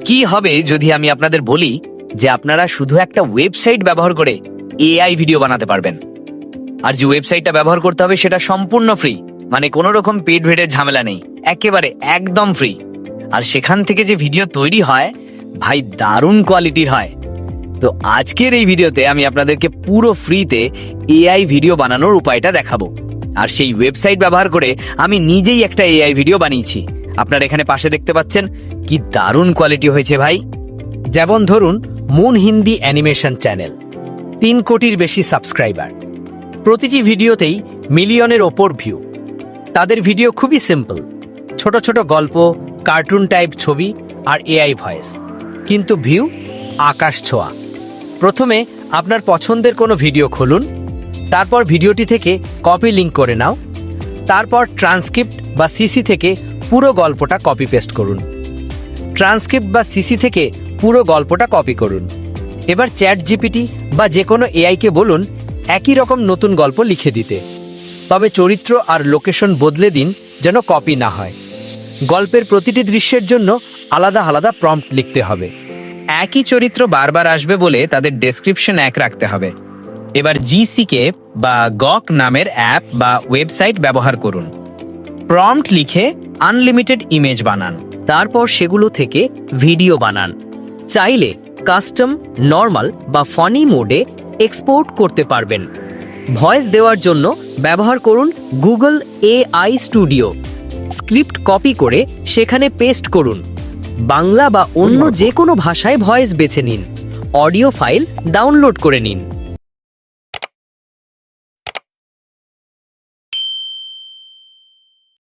কি হবে যদি আমি আপনাদের বলি যে আপনারা শুধু একটা ওয়েবসাইট ব্যবহার করে এআই ভিডিও বানাতে পারবেন? আর যে ওয়েবসাইটটা ব্যবহার করতে হবে সেটা সম্পূর্ণ ফ্রি, মানে কোনো রকম পেড ভেডের ঝামেলা নেই, একেবারে একদম ফ্রি। আর সেখান থেকে যে ভিডিও তৈরি হয় ভাই দারুণ কোয়ালিটির হয়। তো আজকের এই ভিডিওতে আমি আপনাদেরকে পুরো ফ্রিতে এআই ভিডিও বানানোর উপায়টা দেখাবো। আর সেই ওয়েবসাইট ব্যবহার করে আমি নিজেই একটা এআই ভিডিও বানিয়েছি। আপনারা এখানে পাশে দেখতে পাচ্ছেন কি দারুণ কোয়ালিটি হয়েছে ভাই। যেমন ধরুন মুন হিন্দি অ্যানিমেশন চ্যানেল, 3 কোটির বেশি সাবস্ক্রাইবার, প্রতিটি ভিডিওতেই মিলিয়নের ওপর ভিউ। তাদের ভিডিও খুবই সিম্পল, ছোট ছোট গল্প, কার্টুন টাইপ ছবি আর এআই ভয়েস, কিন্তু ভিউ আকাশ ছোঁয়া। প্রথমে আপনার পছন্দের কোনো ভিডিও খুলুন, তারপর ভিডিওটি থেকে কপি লিংক করে নাও, তারপর ট্রান্সক্রিপ্ট বা সিসি থেকে পুরো গল্পটা কপি পেস্ট করুন। ট্রান্সক্রিপ্ট বা সিসি থেকে পুরো গল্পটা কপি করুন। এবার চ্যাট জিপিটি বা যে কোনো এআইকে বলুন একই রকম নতুন গল্প লিখে দিতে, তবে চরিত্র আর লোকেশন বদলে দিন যেন কপি না হয়। গল্পের প্রতিটি দৃশ্যের জন্য আলাদা আলাদা প্রম্পট লিখতে হবে। একই চরিত্র বারবার আসবে বলে তাদের ডেসক্রিপশন এক রাখতে হবে। এবার জিসিকে বা গক নামের অ্যাপ বা ওয়েবসাইট ব্যবহার করুন। প্রম্পট লিখে আনলিমিটেড ইমেজ বানান, তারপর সেগুলো থেকে ভিডিও বানান। চাইলে কাস্টম, নর্মাল বা ফানি মোডে এক্সপোর্ট করতে পারবেন। ভয়েস দেওয়ার জন্য ব্যবহার করুন Google AI studio. Script copy করে সেখানে পেস্ট করুন। বাংলা বা অন্য যে কোনো ভাষায় ভয়েস বেছে নিন। অডিও ফাইল ডাউনলোড করে নিন।